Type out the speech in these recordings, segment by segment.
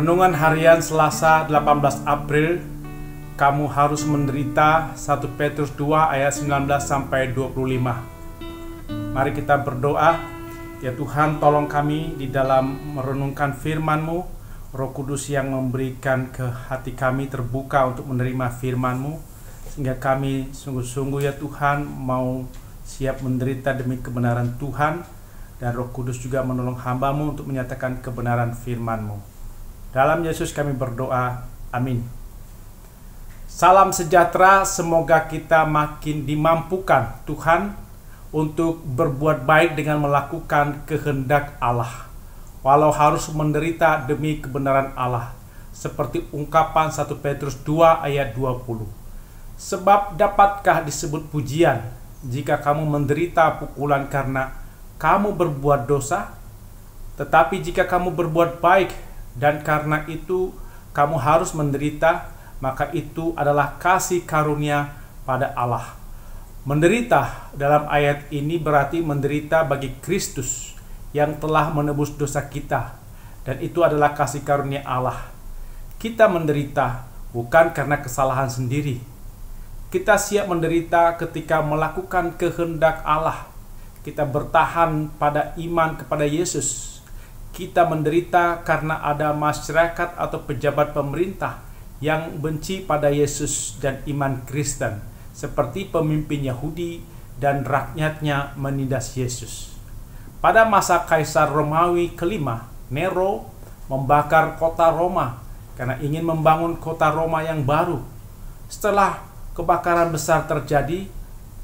Renungan harian Selasa 18 April, kamu harus menderita. 1 Petrus 2 ayat 19 sampai 25. Mari kita berdoa. Ya Tuhan, tolong kami di dalam merenungkan firman-Mu. Roh Kudus yang memberikan ke hati kami terbuka untuk menerima firman-Mu, sehingga kami sungguh-sungguh ya Tuhan mau siap menderita demi kebenaran Tuhan, dan Roh Kudus juga menolong hamba-Mu untuk menyatakan kebenaran firman-Mu. Dalam Yesus kami berdoa, amin. Salam sejahtera, semoga kita makin dimampukan Tuhan untuk berbuat baik dengan melakukan kehendak Allah, walau harus menderita demi kebenaran Allah, seperti ungkapan 1 Petrus 2 ayat 20. Sebab dapatkah disebut pujian jika kamu menderita pukulan karena kamu berbuat dosa? Tetapi jika kamu berbuat baik dan karena itu kamu harus menderita, maka itu adalah kasih karunia pada Allah. Menderita dalam ayat ini berarti menderita bagi Kristus yang telah menebus dosa kita, dan itu adalah kasih karunia Allah. Kita menderita bukan karena kesalahan sendiri. Kita siap menderita ketika melakukan kehendak Allah. Kita bertahan pada iman kepada Yesus. Kita menderita karena ada masyarakat atau pejabat pemerintah yang benci pada Yesus dan iman Kristen, seperti pemimpin Yahudi dan rakyatnya menindas Yesus. Pada masa Kaisar Romawi kelima, Nero membakar kota Roma karena ingin membangun kota Roma yang baru. Setelah kebakaran besar terjadi,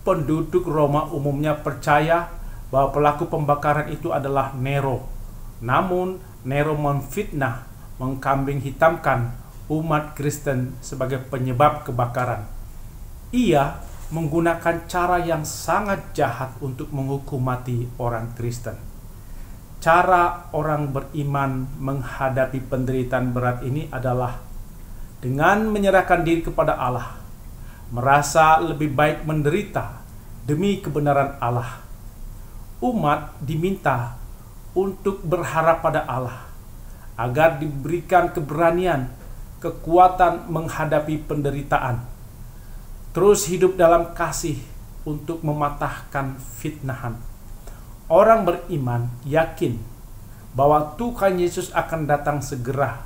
penduduk Roma umumnya percaya bahwa pelaku pembakaran itu adalah Nero. Namun Nero memfitnah, mengkambing hitamkan umat Kristen sebagai penyebab kebakaran. Ia menggunakan cara yang sangat jahat untuk menghukum mati orang Kristen. Cara orang beriman menghadapi penderitaan berat ini adalah dengan menyerahkan diri kepada Allah, merasa lebih baik menderita demi kebenaran Allah. Umat diminta untuk berharap pada Allah agar diberikan keberanian, kekuatan menghadapi penderitaan. Terus hidup dalam kasih untuk mematahkan fitnahan. Orang beriman yakin bahwa Tuhan Yesus akan datang segera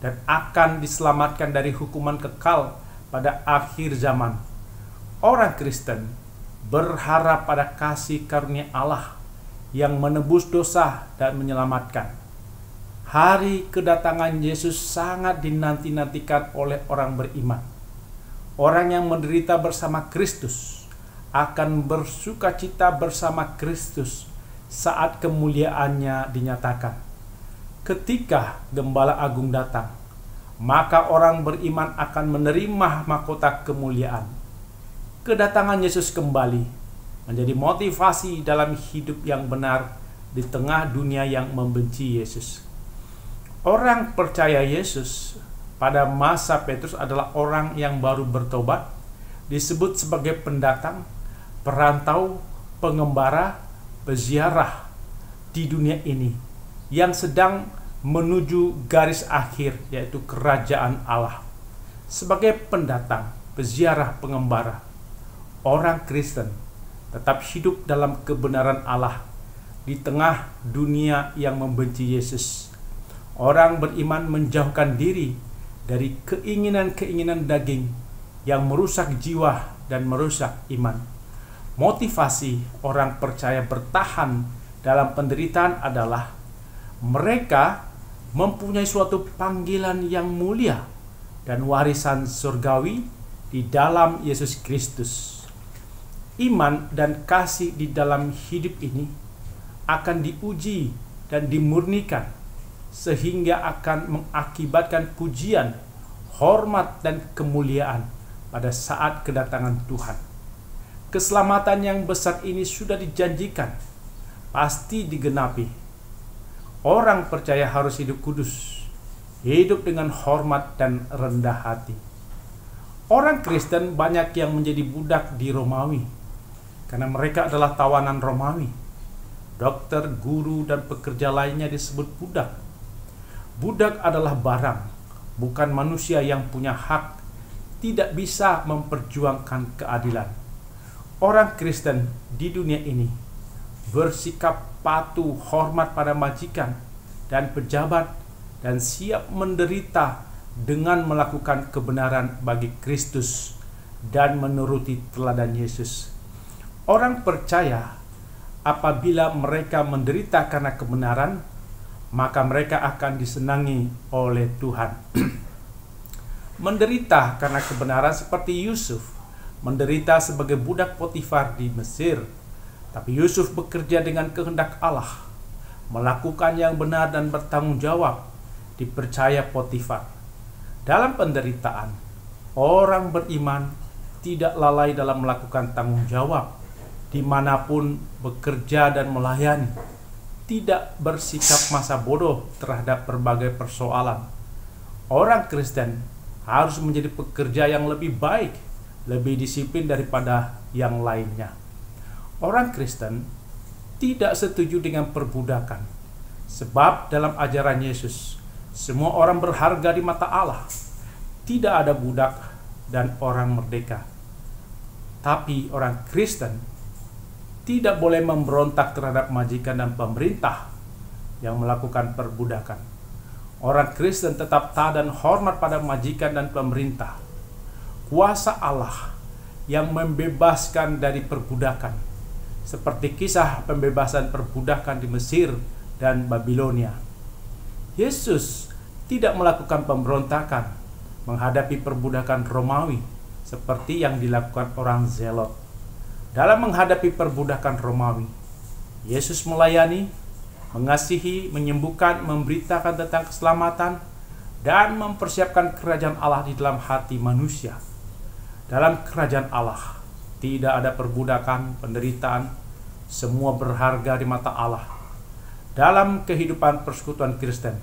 dan akan diselamatkan dari hukuman kekal pada akhir zaman. Orang Kristen berharap pada kasih karunia Allah yang menebus dosa dan menyelamatkan. Hari kedatangan Yesus sangat dinanti-nantikan oleh orang beriman. Orang yang menderita bersama Kristus akan bersukacita bersama Kristus saat kemuliaannya dinyatakan. Ketika Gembala Agung datang, maka orang beriman akan menerima mahkota kemuliaan. Kedatangan Yesus kembali menjadi motivasi dalam hidup yang benar di tengah dunia yang membenci Yesus. Orang percaya Yesus pada masa Petrus adalah orang yang baru bertobat, disebut sebagai pendatang, perantau, pengembara, peziarah di dunia ini yang sedang menuju garis akhir, yaitu kerajaan Allah. Sebagai pendatang, peziarah, pengembara, orang Kristen tetap hidup dalam kebenaran Allah di tengah dunia yang membenci Yesus. Orang beriman menjauhkan diri dari keinginan-keinginan daging yang merusak jiwa dan merusak iman. Motivasi orang percaya bertahan dalam penderitaan adalah mereka mempunyai suatu panggilan yang mulia dan warisan surgawi di dalam Yesus Kristus. Iman dan kasih di dalam hidup ini akan diuji dan dimurnikan, sehingga akan mengakibatkan pujian, hormat, dan kemuliaan pada saat kedatangan Tuhan. Keselamatan yang besar ini sudah dijanjikan, pasti digenapi. Orang percaya harus hidup kudus, hidup dengan hormat dan rendah hati. Orang Kristen banyak yang menjadi budak di Romawi, karena mereka adalah tawanan Romawi. Dokter, guru, dan pekerja lainnya disebut budak. Budak adalah barang, bukan manusia yang punya hak, tidak bisa memperjuangkan keadilan. Orang Kristen di dunia ini bersikap patuh, hormat pada majikan dan pejabat, dan siap menderita dengan melakukan kebenaran bagi Kristus dan menuruti teladan Yesus. Orang percaya apabila mereka menderita karena kebenaran, maka mereka akan disenangi oleh Tuhan. Menderita karena kebenaran seperti Yusuf menderita sebagai budak Potifar di Mesir, tapi Yusuf bekerja dengan kehendak Allah, melakukan yang benar dan bertanggung jawab, dipercaya Potifar. Dalam penderitaan, orang beriman tidak lalai dalam melakukan tanggung jawab, dimanapun bekerja dan melayani, tidak bersikap masa bodoh terhadap berbagai persoalan. Orang Kristen harus menjadi pekerja yang lebih baik, lebih disiplin daripada yang lainnya. Orang Kristen tidak setuju dengan perbudakan, sebab dalam ajaran Yesus, semua orang berharga di mata Allah. Tidak ada budak dan orang merdeka. Tapi orang Kristen tidak boleh memberontak terhadap majikan dan pemerintah yang melakukan perbudakan. Orang Kristen tetap taat dan hormat pada majikan dan pemerintah. Kuasa Allah yang membebaskan dari perbudakan, seperti kisah pembebasan perbudakan di Mesir dan Babilonia. Yesus tidak melakukan pemberontakan menghadapi perbudakan Romawi seperti yang dilakukan orang Zelot. Dalam menghadapi perbudakan Romawi, Yesus melayani, mengasihi, menyembuhkan, memberitakan tentang keselamatan, dan mempersiapkan kerajaan Allah di dalam hati manusia. Dalam kerajaan Allah tidak ada perbudakan, penderitaan, semua berharga di mata Allah. Dalam kehidupan persekutuan Kristen,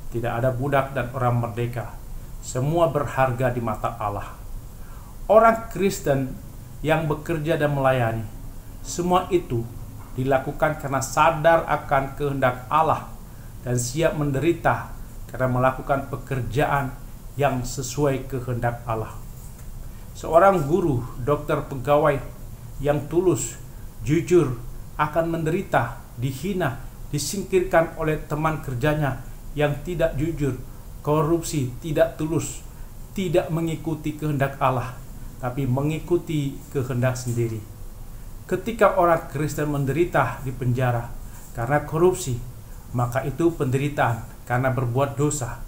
tidak ada budak dan orang merdeka, semua berharga di mata Allah. Orang Kristen yang bekerja dan melayani, semua itu dilakukan karena sadar akan kehendak Allah dan siap menderita karena melakukan pekerjaan yang sesuai kehendak Allah. Seorang guru, dokter, pegawai yang tulus, jujur akan menderita, dihina, disingkirkan oleh teman kerjanya yang tidak jujur, korupsi, tidak tulus, tidak mengikuti kehendak Allah, tapi mengikuti kehendak sendiri. Ketika orang Kristen menderita di penjara karena korupsi, maka itu penderitaan karena berbuat dosa.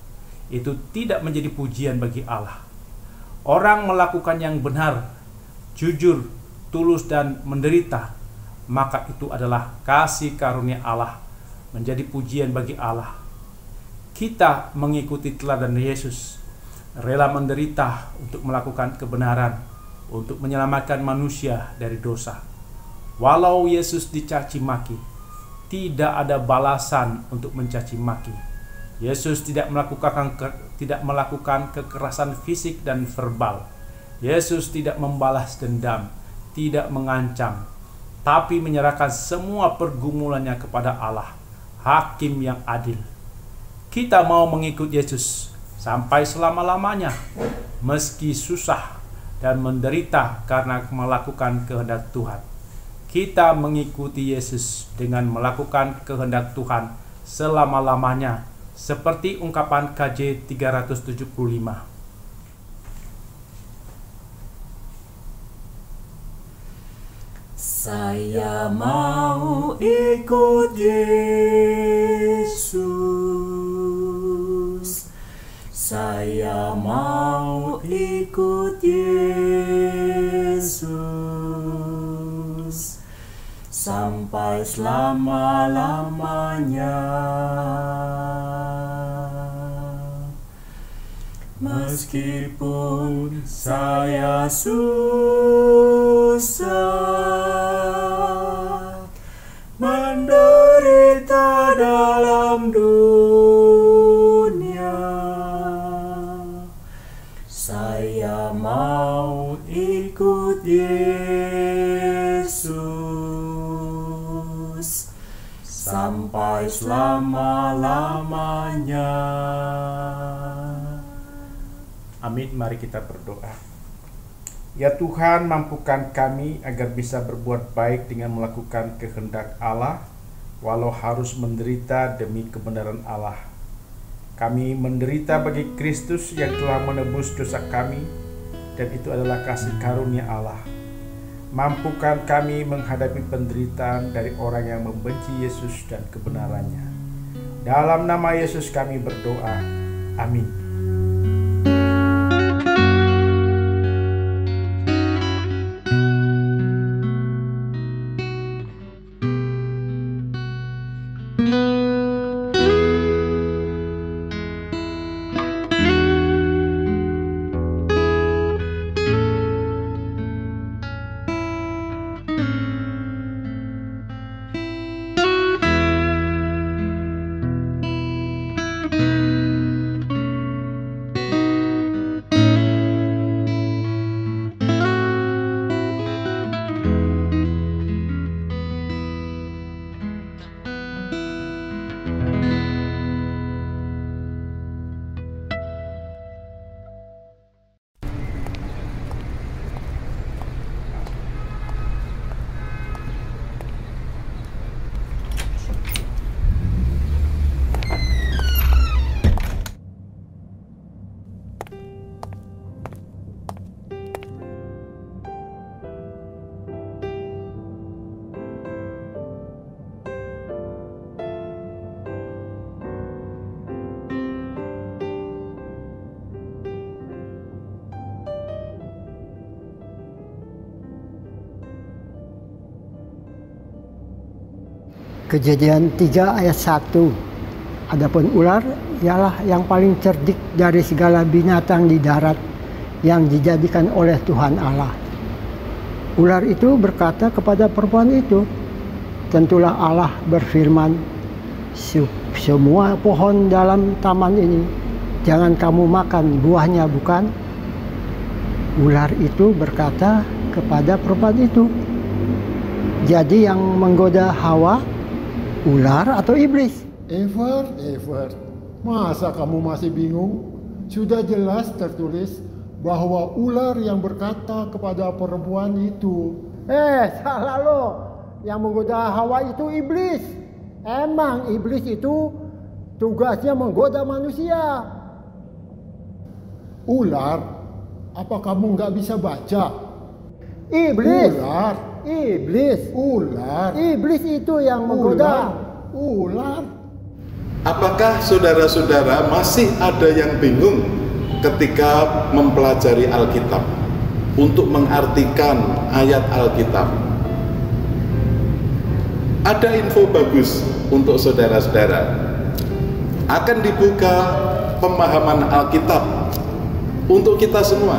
Itu tidak menjadi pujian bagi Allah. Orang melakukan yang benar, jujur, tulus, dan menderita, maka itu adalah kasih karunia Allah, menjadi pujian bagi Allah. Kita mengikuti teladan Yesus, rela menderita untuk melakukan kebenaran, untuk menyelamatkan manusia dari dosa. Walau Yesus dicaci maki, tidak ada balasan untuk mencaci maki. Yesus tidak melakukan kekerasan fisik dan verbal. Yesus tidak membalas dendam, tidak mengancam, tapi menyerahkan semua pergumulannya kepada Allah, Hakim yang adil. Kita mau mengikut Yesus sampai selama-lamanya, meski susah dan menderita karena melakukan kehendak Tuhan. Kita mengikuti Yesus dengan melakukan kehendak Tuhan selama-lamanya, seperti ungkapan KJ 375. Saya mau ikut Yesus. Saya mau ikut Yesus sampai selama-lamanya. Meskipun saya susah, menderita dalam dunia, saya mau ikut Yesus. sampai selama-lamanya. Amin. Mari kita berdoa. Ya Tuhan, mampukan kami agar bisa berbuat baik dengan melakukan kehendak Allah, walau harus menderita demi kebenaran Allah. Kami menderita bagi Kristus yang telah menebus dosa kami, dan itu adalah kasih karunia Allah. Mampukan kami menghadapi penderitaan dari orang yang membenci Yesus dan kebenarannya. Dalam nama Yesus kami berdoa. Amin. Kejadian 3 ayat 1. Adapun ular ialah yang paling cerdik dari segala binatang di darat yang dijadikan oleh Tuhan Allah. Ular itu berkata kepada perempuan itu, "Tentulah Allah berfirman, semua pohon dalam taman ini jangan kamu makan buahnya, bukan?" Ular itu berkata kepada perempuan itu, "Jadi yang menggoda Hawa, ular atau iblis?" Evert, masa kamu masih bingung? Sudah jelas tertulis bahwa ular yang berkata kepada perempuan itu. Salah lo. Yang menggoda Hawa itu iblis. Emang iblis itu tugasnya menggoda manusia. Ular? Apa kamu nggak bisa baca? Iblis. Ular. Iblis. Ular. Iblis itu yang menggoda. Ular. Apakah saudara-saudara masih ada yang bingung ketika mempelajari Alkitab untuk mengartikan ayat Alkitab? Ada info bagus untuk saudara-saudara. Akan dibuka pemahaman Alkitab untuk kita semua.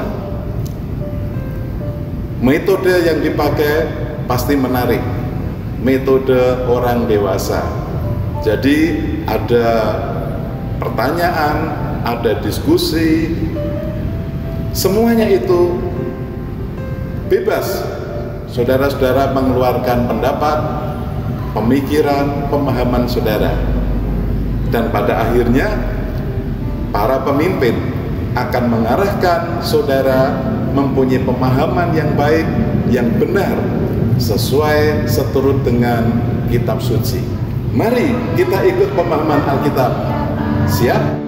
Metode yang dipakai pasti menarik. Metode orang dewasa. Jadi ada pertanyaan, ada diskusi, semuanya itu bebas. Saudara-saudara mengeluarkan pendapat, pemikiran, pemahaman saudara. Dan pada akhirnya para pemimpin akan mengarahkan saudara mempunyai pemahaman yang baik, yang benar, sesuai seturut dengan kitab suci. Mari kita ikut pemahaman Alkitab. Siap?